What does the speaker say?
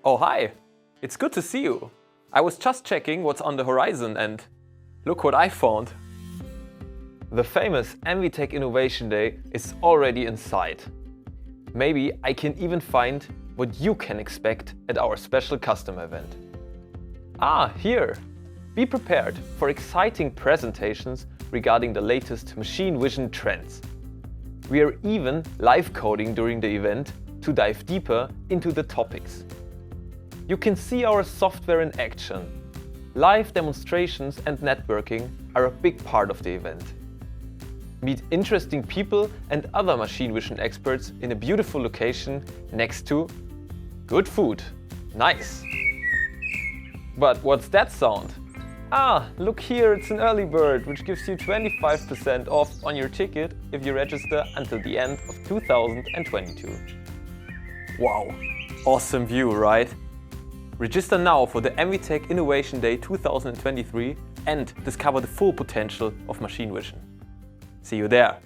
Oh hi! It's good to see you. I was just checking what's on the horizon and look what I found. The famous MVTec Innovation Day is already in sight. Maybe I can even find what you can expect at our special customer event. Here! Be prepared for exciting presentations regarding the latest machine vision trends. We are even live coding during the event to dive deeper into the topics. You can see our software in action. Live demonstrations and networking are a big part of the event. Meet interesting people and other machine vision experts in a beautiful location next to good food. Nice! But what's that sound? Look here, it's an early bird which gives you 25% off on your ticket if you register until the end of 2022. Wow, awesome view, right? Register now for the MVTec Innovation Day 2023 and discover the full potential of machine vision. See you there!